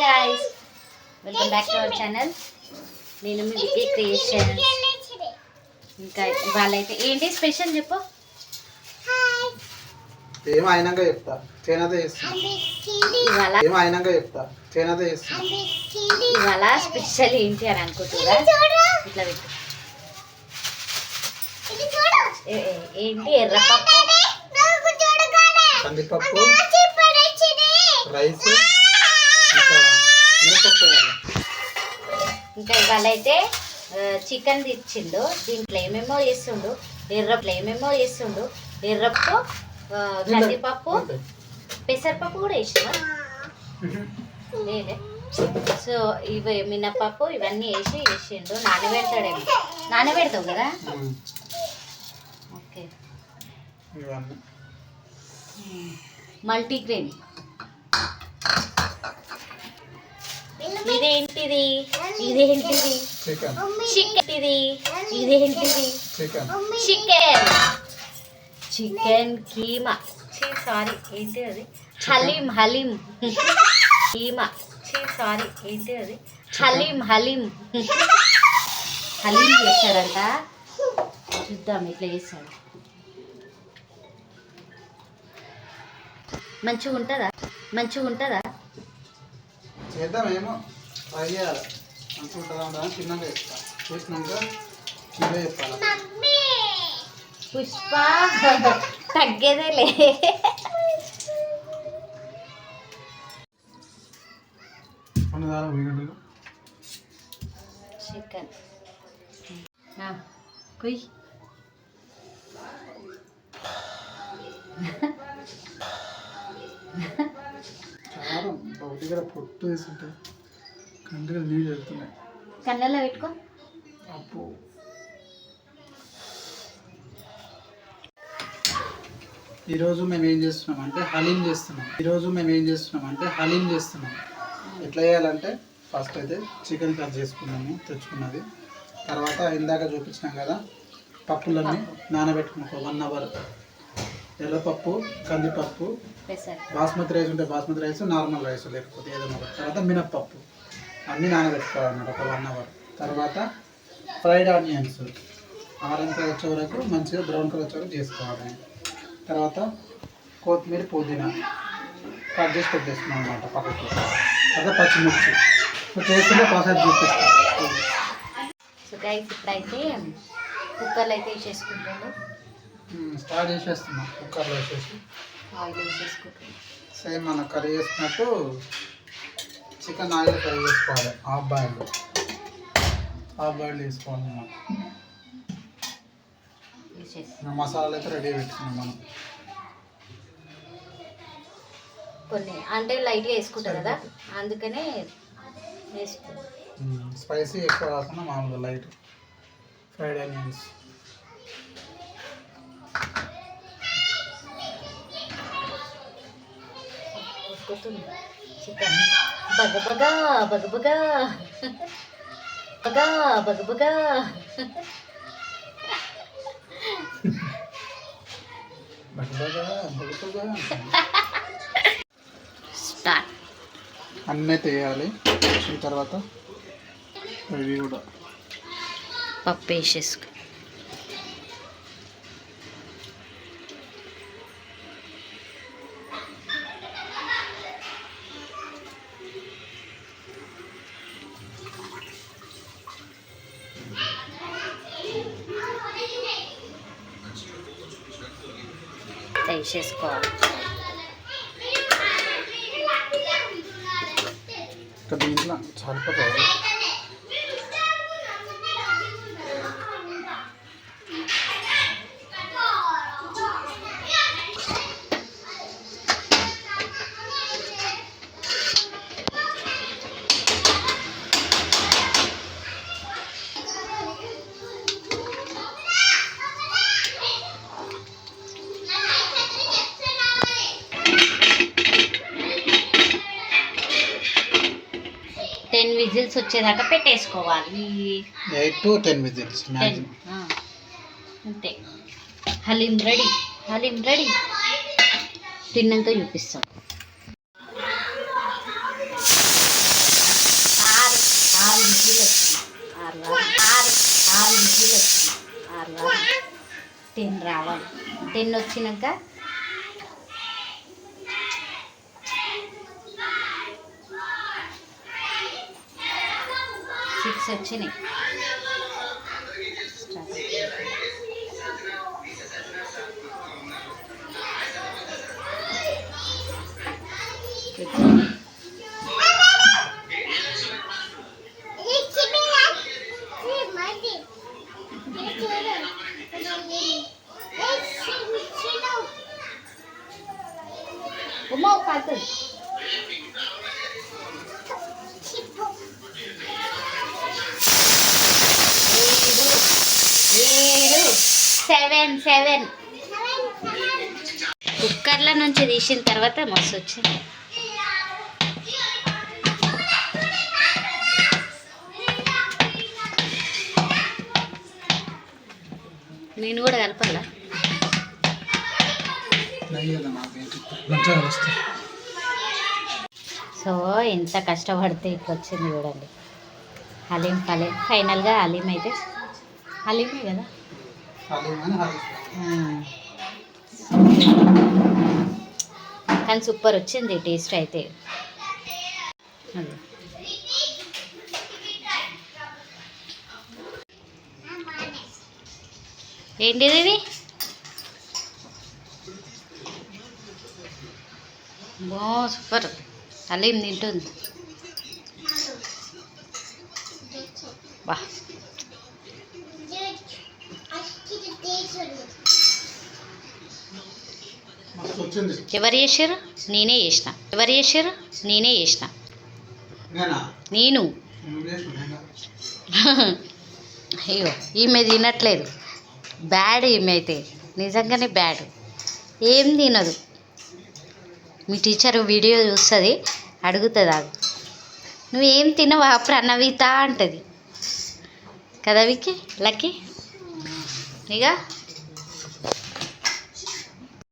guys, welcome back to our channel. నేను మీ wiki creations. ఇంకా ఇవాళ అయితే ఏంటి స్పెషల్ చెప్పు. ఏమైనాక చెప్తా చేనేత చేస్తా. ఇవాళ స్పెషల్ ఏంటి అని అనుకుంటున్నా. ఇట్లా పెట్టు. ఏంటి ఎర్రపప్పు, కందిపప్పు, రైస్, ఇంకా ఇవాళ అయితే చికెన్ తెచ్చిండు. దీంట్లో ఏమేమో చేస్తుండు, ఎర్రపప్పు, కందిపప్పు, పెసరపప్పు కూడా వేసిన లేదే. సో ఇవి మినపప్పు ఇవన్నీ వేసిండు. నానబెడతాడేమో, నానబెడతావు కదా. Okay, multigrain. ఇదేంటిది చికెన్ కీమా. సారీ ఏంటి అది, హలీం కీమా. సారీ ఏంటి అది, హలీం చేస్తాడంట. చూద్దాం ఇట్లా చేస్తాడు. మంచిగా ఉంటుందా చేద్దామేమో ట్రై చేయాలి. మంచిగా ఉంటుందా చిన్నగా చేస్తా. చేసినాక ఇవే చెప్పాలి. పుష్ప తగ్గేదేలే. చికెన్ కుయ్. దగ్గర పొట్టు వేసుంటాయి, కంటిలో నీళ్ళు వెళ్తున్నాయి. కళ్ళల్లో పెట్టుకో. అప్పు ఈరోజు మేము ఏం చేస్తున్నాం అంటే హలీం చేస్తున్నాం. ఎట్లా చేయాలంటే ఫస్ట్ అయితే చికెన్ కట్ చేసుకున్నాము, తెచ్చుకున్నది. తర్వాత ఇందాక చూపించినాం కదా పప్పులన్నీ నానబెట్టుకున్నాం 1 అవర్. ఎర్రపప్పు, కందిపప్పు, బాస్మతి రైస్ ఉంటే బాస్మతి రైస్, నార్మల్ రైస్ లేకపోతే ఏదైనా ఒకటి. తర్వాత మినప్పప్పు అన్నీ నానబెట్టుకోవాలన్నమాట ఒక 1 అవర్. తర్వాత ఫ్రైడ్ ఆనియన్స్ ఆరెంజ్ కలర్ వచ్చే వరకు మంచిగా బ్రౌన్ కలర్ వచ్చే వరకు చేసుకోవాలి. తర్వాత కొత్తిమీర, పుదీనా కట్ చేసి పెట్టేస్తున్నాం అన్నమాట పక్కకి. తర్వాత పచ్చిమిర్చి చేస్తుంటే ప్రాసెస్ చూపిస్తాం. సో గైస్ ఇప్పుడైతే కుక్కర్లో అయితే వేసేసుకుంటాను. స్టార్ట్ చేసేస్తున్నాం. కుక్కర్లో వేసేసి ఆయిల్ వేసేసుకుంటాం. సేమ్ మన కర్రీ చేసుకున్నట్టు చికెన్ ఆయిల్ కర్రీ చేసుకోవాలి. హాఫ్ బాయిల్డ్ వేసుకోవాలన్నమాట. మసాలాలు అయితే రెడీ పెట్టుకున్నాం మనం. కొన్ని అంటే లైట్గా వేసుకుంటాం కదా, అందుకనే వేసుకుంటాం. స్పైసీ ఎక్కువ కాకుండా మామూలుగా లైట్. ఫ్రైడ్ ఆనియన్స్ చికెన్ బగబగా స్టార్ట్. అన్నీ వేయాలి. వచ్చిన తర్వాత ఇవి కూడా పప్పు వేసేసుకో. వేసేసుకోవాలి. దీంట్లో సరిపోతుంది. విజిల్స్ వచ్చేదాకా పెట్టేసుకోవాలి. 8 to 10 విజిల్స్ అంతే. హలీం రెడీ. తిన్నాక చూపిస్తాం. 10 రావాలి. 10 వచ్చినాక 6 వచ్చినాయి. ఉమ్మా కాదు 7 కుక్కర్ల నుంచి తీసిన తర్వాత మస్తు వచ్చింది. నేను కూడా కలపాలా? సో ఎంత కష్టపడితే ఇట్లా వచ్చింది చూడండి. హలీం ఫైనల్గా హలీం అయితే హలీమే కదా. కానీ సూపర్ వచ్చింది టేస్ట్ అయితే. ఏంటిది ఇది? బా సూపర్ హలీం తింటుంది. బా ఎవరు చేసారు? నేనే చేసిన. నేను అయ్యో ఈమె తినట్లేదు. బ్యాడ్ ఈమె అయితే నిజంగానే బ్యాడ్. ఏం తినదు. మీ టీచర్ వీడియో చూస్తుంది, అడుగుతుంది. అది నువ్వేం తినవా ప్రణవిత అంటది కదా విక్కీ లక్కీ. ఇక